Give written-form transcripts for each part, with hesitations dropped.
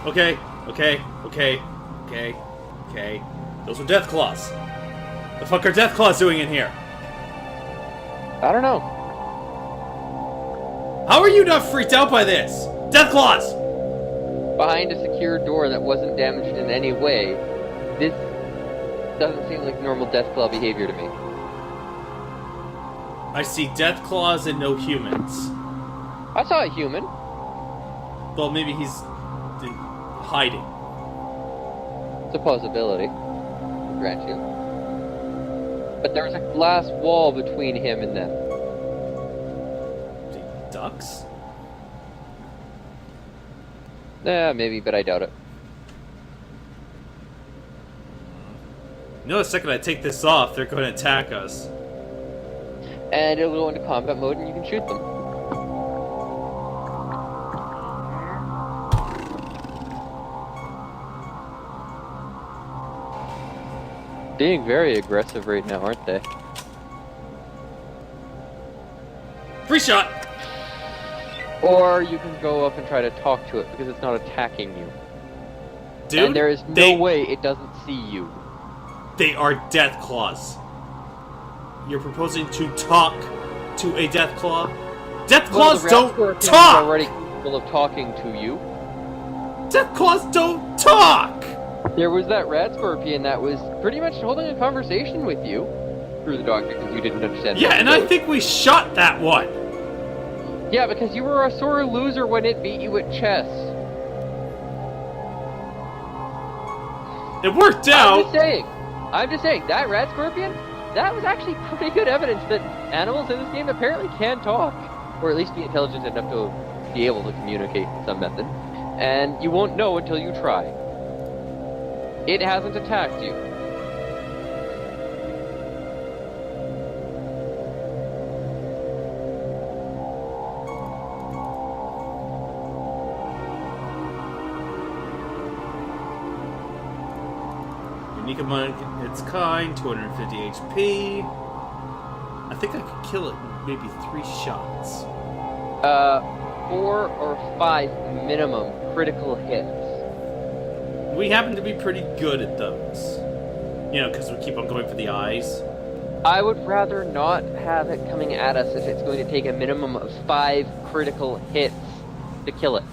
Okay. Those were Deathclaws. The fuck are Deathclaws doing in here? I don't know. How are you not freaked out by this? Deathclaws! Behind a secure door that wasn't damaged in any way, this doesn't seem like normal Deathclaw behavior to me. I see Deathclaws and no humans. I saw a human. Well, maybe he's hiding. It's a possibility. I'll grant you. But there's a glass wall between him and them. Ducks? Maybe, but I doubt it. You know, the second I take this off, they're going to attack us. And it'll go into combat mode and you can shoot them. Being very aggressive right now, aren't they? Free shot! Or you can go up and try to talk to it because it's not attacking you. Dude, and there is no way it doesn't see you. They are Deathclaws. You're proposing to talk to a Deathclaw? Deathclaws don't talk! Already capable of talking to you. Deathclaws don't talk! There was that rat scorpion that was pretty much holding a conversation with you through the doctor because you didn't understand. Yeah, and I think we shot that one. Yeah, because you were a sore loser when it beat you at chess. It worked out. I'm just saying, that rat scorpion, that was actually pretty good evidence that animals in this game apparently can talk. Or at least be intelligent enough to be able to communicate in some method. And you won't know until you try. It hasn't attacked you. Unique among its kind, 250 HP. I think I could kill it in maybe 3 shots. 4 or 5 minimum critical hits. We happen to be pretty good at those. You know, because we keep on going for the eyes. I would rather not have it coming at us if it's going to take a minimum of 5 critical hits to kill it.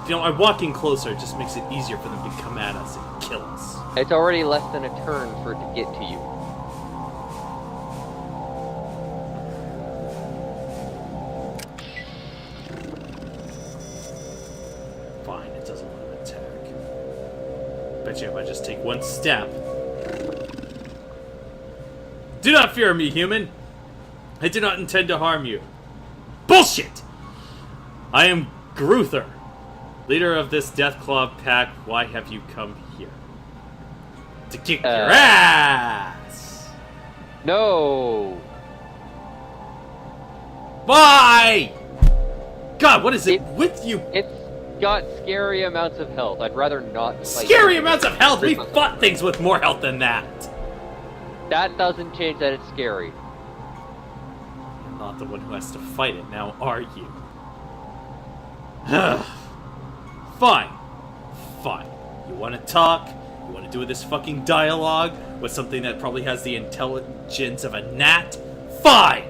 You know, walking closer just makes it easier for them to come at us and kill us. It's already less than a turn for it to get to you. Fine, it doesn't want to attack. Bet you if I just take one step. Do not fear me, human. I do not intend to harm you. Bullshit! I am Gruther, leader of this Deathclaw pack. Why have you come here? To kick your ass! No! Why? God, what is it with you? It's got scary amounts of health. I'd rather not fight. Scary amounts of health? We fought things with more health than that. That doesn't change that it's scary. You're not the one who has to fight it now, are you? Fine. Fine. You want to talk? You want to do this fucking dialogue with something that probably has the intelligence of a gnat? Fine!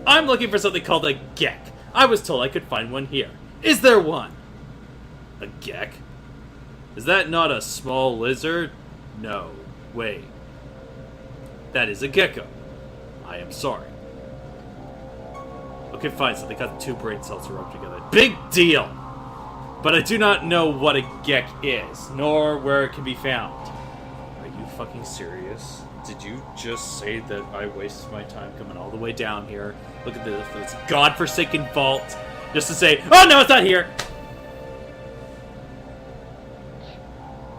I'm looking for something called a gek. I was told I could find one here. Is there one? A gek? Is that not a small lizard? No. Wait. That is a gecko. I am sorry. Okay, fine, so they got 2 brain cells to rub together. Big deal! But I do not know what a gek is, nor where it can be found. Are you fucking serious? Did you just say that I wasted my time coming all the way down here? Look at this godforsaken vault, just to say, oh no, it's not here!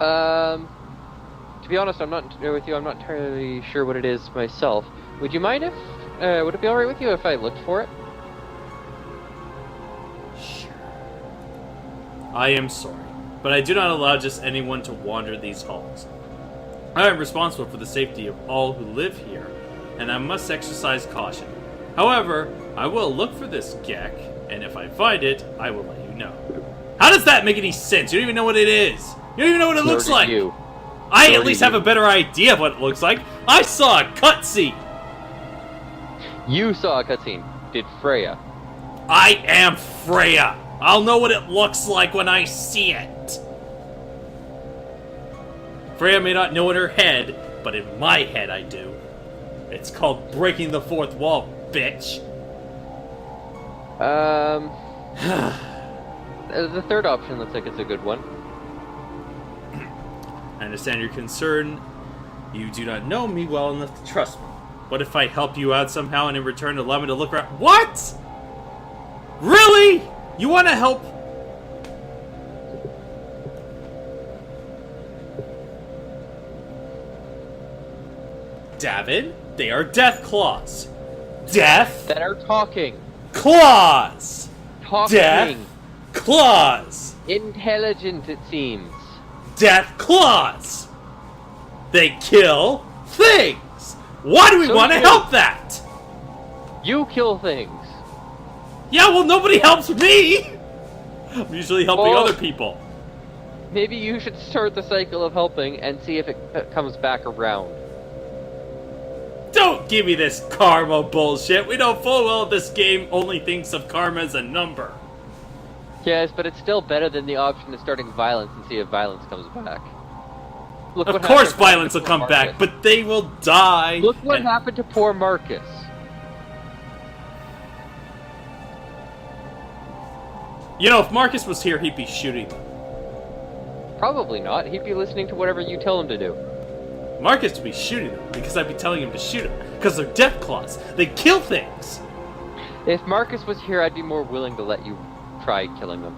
To be honest, I'm not entirely sure what it is myself. Would you mind if, would it be alright with you if I looked for it? Sure. I am sorry, but I do not allow just anyone to wander these halls. I am responsible for the safety of all who live here, and I must exercise caution. However, I will look for this gek, And if I find it, I will let you know. How does that make any sense? You don't even know what it is. You don't even know what it looks like. I at least have a better idea of what it looks like. I saw a cutscene. You saw a cutscene. Did Freya? I am Freya. I'll know what it looks like when I see it. Freya may not know in her head, but in my head I do. It's called breaking the fourth wall, bitch. The third option looks like it's a good one. I understand your concern. You do not know me well enough to trust me. What if I help you out somehow and in return allow me to look around? What? Really? You want to help? David, they are Deathclaws. Death That are talking. Claws. Talking. Deathclaws. Intelligent, it seems. Deathclaws. They kill things. Why do we want to help that? You kill things. Yeah, well, nobody helps me. I'm usually helping other people. Maybe you should start the cycle of helping and see if it comes back around. Don't give me this karma bullshit. We know full well this game only thinks of karma as a number. Yes, but it's still better than the option of starting violence and see if violence comes back. Look Of course violence will come Marcus. back, but they will die. Look what happened to poor Marcus. You know, if Marcus was here, he'd be shooting them. Probably not. He'd be listening to whatever you tell him to do. Marcus would be shooting them, because I'd be telling him to shoot them. Because they're Deathclaws. They kill things. If Marcus was here, I'd be more willing to let you try killing them.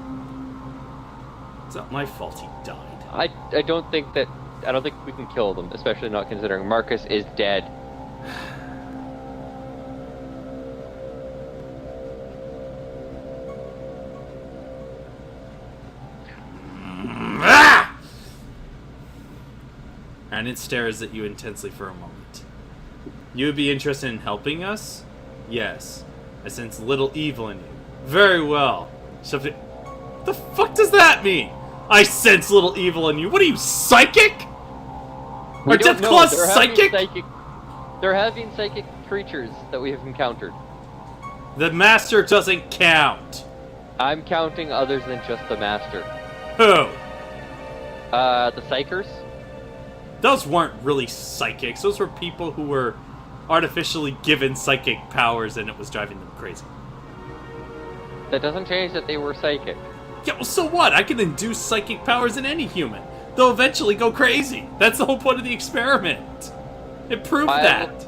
It's not my fault he died. I don't think we can kill them, especially not considering Marcus is dead. Ah! And it stares at you intensely for a moment. You would be interested in helping us? Yes. I sense little evil in you. Very well. What the fuck does that mean? I sense little evil in you. What are you, psychic? Are Deathclaws psychic? There have been psychic creatures that we have encountered. The Master doesn't count. I'm counting others than just the Master. Who? The Psychers? Those weren't really psychics. Those were people who were artificially given psychic powers and it was driving them crazy. That doesn't change that they were psychic. Yeah, well, so what? I can induce psychic powers in any human. They'll eventually go crazy. That's the whole point of the experiment. It proved that.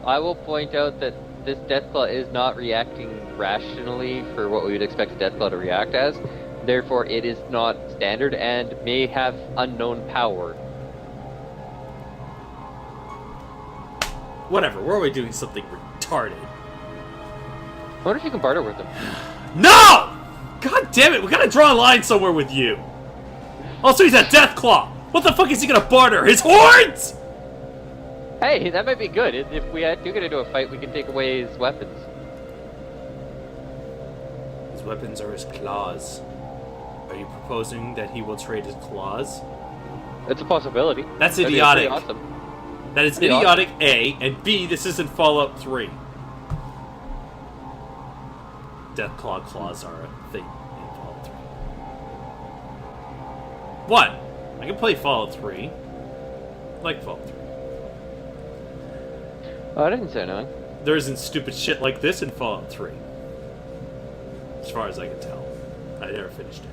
I will point out that this Deathclaw is not reacting rationally for what we would expect a Deathclaw to react as. Therefore, it is not standard and may have unknown power. Whatever, we're always doing something retarded. I wonder if you can barter with them. No! God damn it, we gotta draw a line somewhere with you. Also, he's a Deathclaw. What the fuck is he gonna barter? His horns? Hey, that might be good. If we do get into a fight, we can take away his weapons. His weapons are his claws. Are you proposing that he will trade his claws? It's a possibility. That's That'd be idiotic. pretty awesome. That is idiotic, A, and B, this isn't Fallout 3. Deathclaw claws are a thing in Fallout 3. What? I can play Fallout 3. I like Fallout 3. Oh, I didn't say no. There isn't stupid shit like this in Fallout 3. As far as I can tell. I never finished it.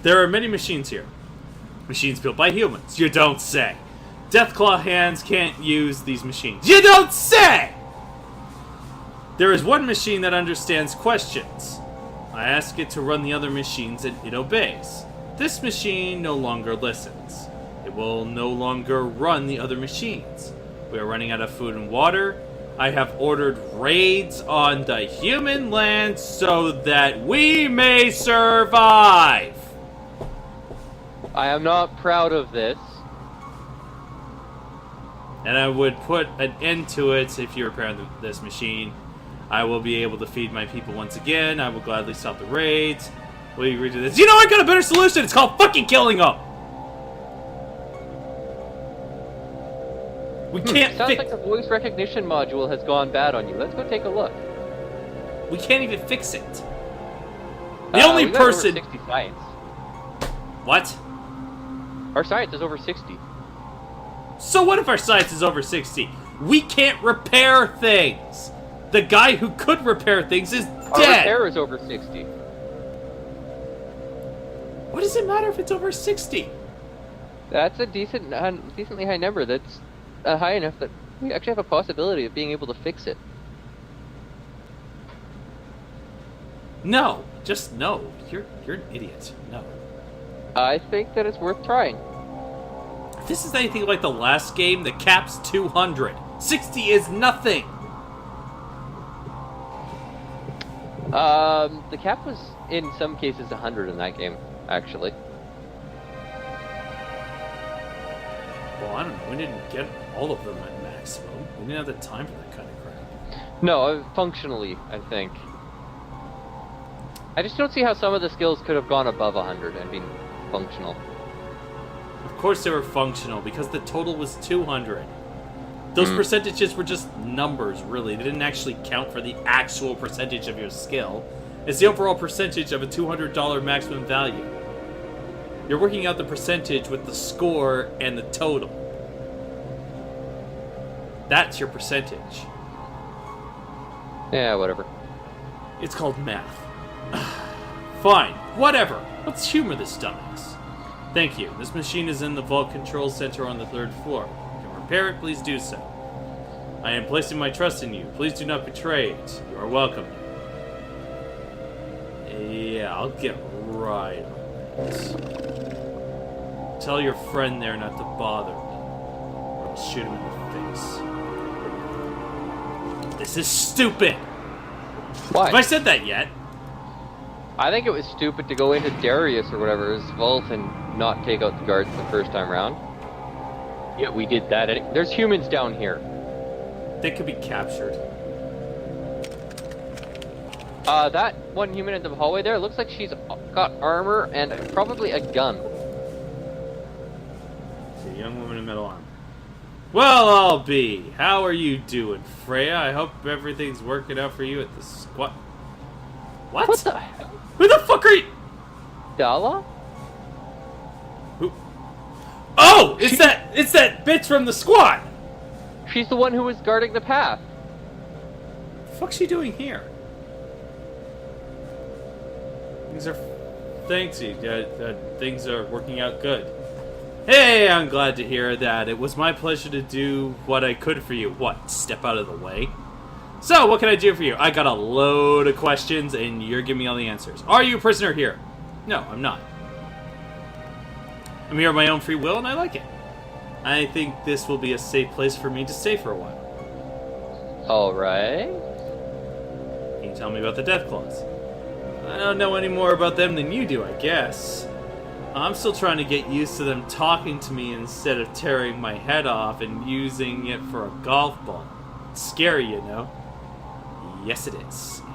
There are many machines here. Machines built by humans. You don't say. Deathclaw hands can't use these machines. You don't say! There is one machine that understands questions. I ask it to run the other machines and it obeys. This machine no longer listens. It will no longer run the other machines. We are running out of food and water. I have ordered raids on the human land so that we may survive. I am not proud of this. And I would put an end to it if you repair this machine. I will be able to feed my people once again. I will gladly stop the raids. Will you agree to this? You know, I got a better solution. It's called fucking killing them. We can't Sounds fix... like the voice recognition module has gone bad on you. Let's go take a look. We can't even fix it. The only we got person... over 60 science. What? Our science is over 60. So what if our science is over 60? We can't repair things. The guy who could repair things is Our dead. repair is over 60. What does it matter if it's over 60? That's a decently high number. That's high enough that we actually have a possibility of being able to fix it. No, just no. You're an idiot. No. I think that it's worth trying. If this is anything like the last game, the cap's 200. 60 is nothing. The cap was, in some cases, 100 in that game, actually. Well, I don't know. We didn't get all of them at maximum. We didn't have the time for that kind of crap. No, functionally, I think. I just don't see how some of the skills could have gone above 100 and been functional. Of course they were functional, because the total was 200. Those percentages were just numbers, really. They didn't actually count for the actual percentage of your skill. It's the overall percentage of a $200 maximum value. You're working out the percentage with the score and the total. That's your percentage. Yeah, whatever. It's called math. Fine, whatever. Let's humor this dumbass. Thank you. This machine is in the vault control center on the 3rd floor. If you can repair it, please do so. I am placing my trust in you. Please do not betray it. You are welcome. Yeah, I'll get right on it. Tell your friend there not to bother me, or I'll shoot him in the face. This is stupid! Why? Have I said that yet? I think it was stupid to go into Darius or whatever, his vault, and not take out the guards the first time round. Yeah, we did that. There's humans down here. They could be captured. That one human in the hallway there looks like she's got armor and probably a gun. It's a young woman in metal armor. Well, I'll be. How are you doing, Freya? I hope everything's working out for you at the squat. What? What the hell? Who the fuck are you? Dala? Who? Oh! It's that bitch from the squad! She's the one who was guarding the path. What the fuck's she doing here? Things are working out good. Hey, I'm glad to hear that. It was my pleasure to do what I could for you. What? Step out of the way? So, what can I do for you? I got a load of questions, and you're giving me all the answers. Are you a prisoner here? No, I'm not. I'm here of my own free will, and I like it. I think this will be a safe place for me to stay for a while. Alright. Can you tell me about the Deathclaws? I don't know any more about them than you do, I guess. I'm still trying to get used to them talking to me instead of tearing my head off and using it for a golf ball. It's scary, you know. Yes, it is. In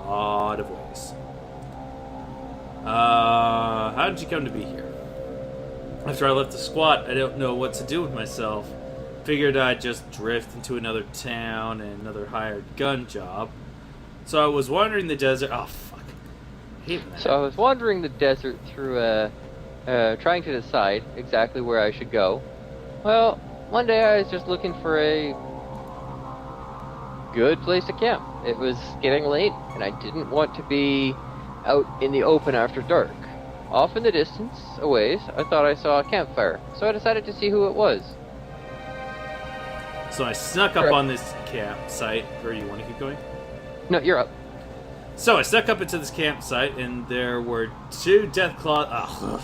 a lot of ways. How did you come to be here? After I left the squat, I don't know what to do with myself. Figured I'd just drift into another town and another hired gun job. So I was wandering the desert. Oh, fuck. I hate when that So I was wandering the desert through, trying to decide exactly where I should go. Well, one day I was just looking for a good place to camp. It was getting late, and I didn't want to be out in the open after dark. Off in the distance, a ways, I thought I saw a campfire, so I decided to see who it was. So I snuck up on this campsite. Or you want to keep going? No, you're up. So I snuck up into this campsite, and there were 2 Deathclaws. Oh,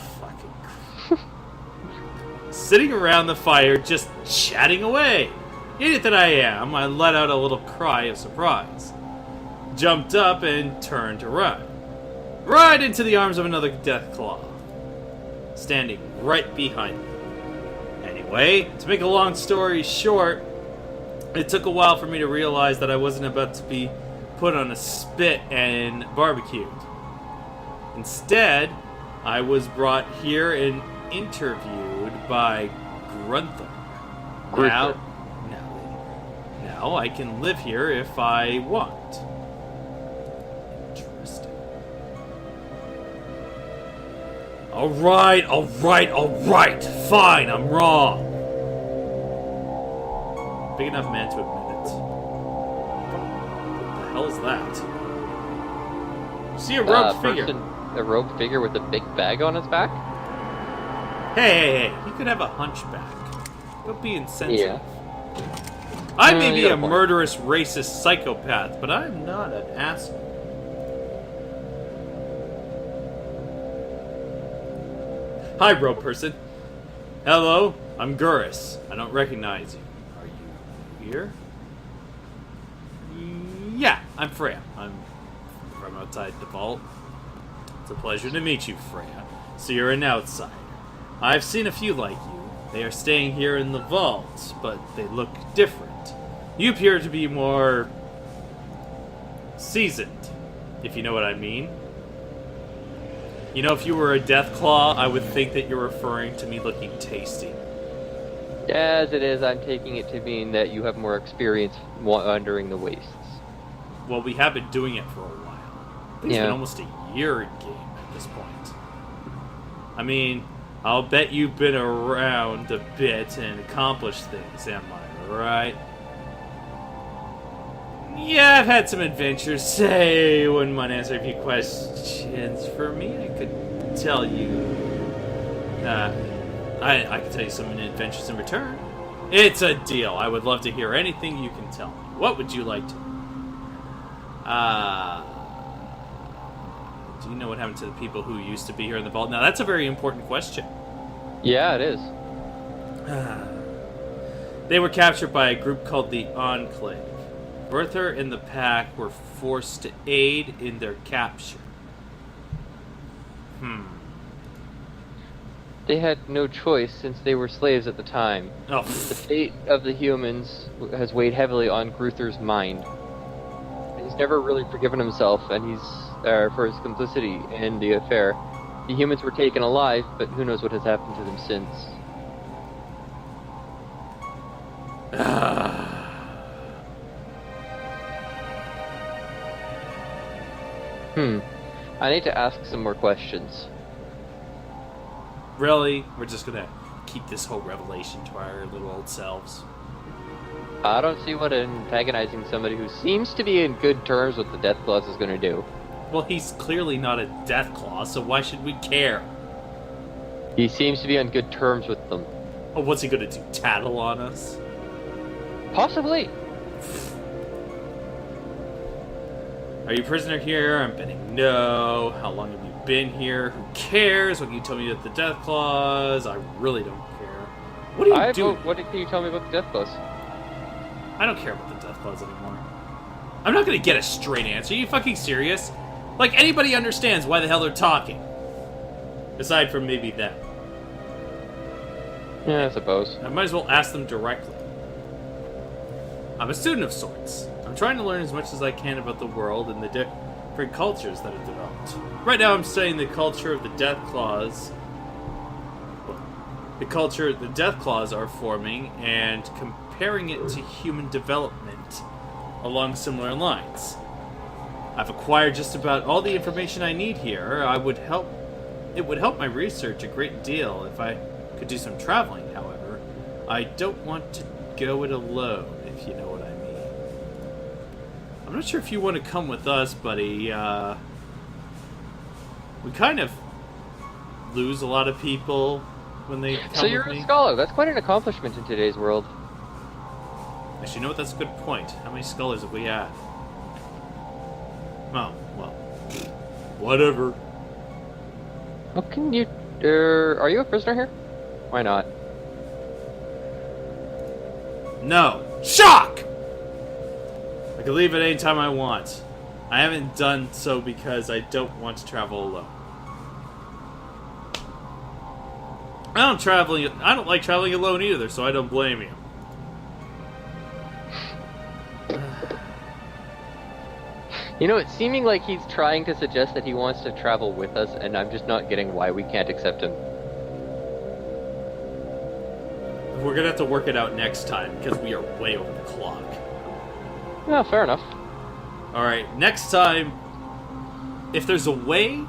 fucking. Sitting around the fire, just chatting away. Idiot that I am, I let out a little cry of surprise. Jumped up and turned to run. Right into the arms of another Deathclaw, standing right behind me. Anyway, to make a long story short, It took a while for me to realize that I wasn't about to be put on a spit and barbecued. Instead, I was brought here and interviewed by Grunther. Now I can live here if I want. Interesting. Alright. Fine, I'm wrong. Big enough man to admit it. What the hell is that? See a robed figure. A robed figure with a big bag on his back? Hey, he could have a hunchback. Don't be insensitive. Yeah. I may be a murderous, racist psychopath, but I'm not an asshole. Hi, robe person. Hello, I'm Gurus. I don't recognize you. Are you here? Yeah, I'm Freya. I'm from outside the vault. It's a pleasure to meet you, Freya. So you're an outsider. I've seen a few like you. They are staying here in the vault, but they look different. You appear to be more seasoned, if you know what I mean. You know, if you were a Deathclaw, I would think that you're referring to me looking tasty. As it is, I'm taking it to mean that you have more experience wandering the wastes. Well, we have been doing it for a while. I think it's been almost a year in game at this point. I mean, I'll bet you've been around a bit and accomplished things, am I right? Yeah, I've had some adventures. Say, you wouldn't mind answering a few questions for me? I could tell you. I could tell you some adventures in return. It's a deal. I would love to hear anything you can tell me. What would you like to? Do you know what happened to the people who used to be here in the vault? Now, that's a very important question. Yeah, it is. They were captured by a group called the Enclave. Bertha and the pack were forced to aid in their capture. They had no choice since they were slaves at the time. Oh. The fate of the humans has weighed heavily on Gruther's mind. He's never really forgiven himself, and he's for his complicity in the affair. The humans were taken alive, but who knows what has happened to them since. I need to ask some more questions. Really? We're just gonna keep this whole revelation to our little old selves? I don't see what antagonizing somebody who seems to be in good terms with the Deathclaws is going to do. Well, he's clearly not a Deathclaw, so why should we care? He seems to be on good terms with them. Oh, what's he gonna do? Tattle on us? Possibly. Are you a prisoner here? I'm betting no. How long have you been here? Who cares? What can you tell me about the Deathclaws? I really don't care. What are you doing? What can you tell me about the Deathclaws? I don't care about the Deathclaws anymore. I'm not gonna get a straight answer. Are you fucking serious? Like, anybody understands why the hell they're talking. Aside from maybe them. Yeah, I suppose. I might as well ask them directly. I'm a student of sorts. I'm trying to learn as much as I can about the world and the different cultures that have developed. Right now I'm studying the culture of the Deathclaws. The culture the Deathclaws are forming and comparing it to human development along similar lines. I've acquired just about all the information I need here. It would help my research a great deal if I could do some traveling, however. I don't want to go it alone, if you know what I mean. I'm not sure if you want to come with us, buddy. We kind of lose a lot of people when they come So you're with me. a scholar. That's quite an accomplishment in today's world. Actually, you know what? That's a good point. How many scholars have we had? Oh, well. Whatever. How can you... are you a prisoner here? Why not? No. Shock! I can leave at any time I want. I haven't done so because I don't want to travel alone. I don't like traveling alone either, so I don't blame you. You know, it's seeming like he's trying to suggest that he wants to travel with us, and I'm just not getting why we can't accept him. We're gonna have to work it out next time, because we are way over the clock. Yeah, fair enough. Alright, next time, if there's a way,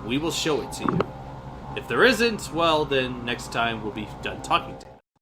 we will show it to you. If there isn't, well, then next time we'll be done talking to him.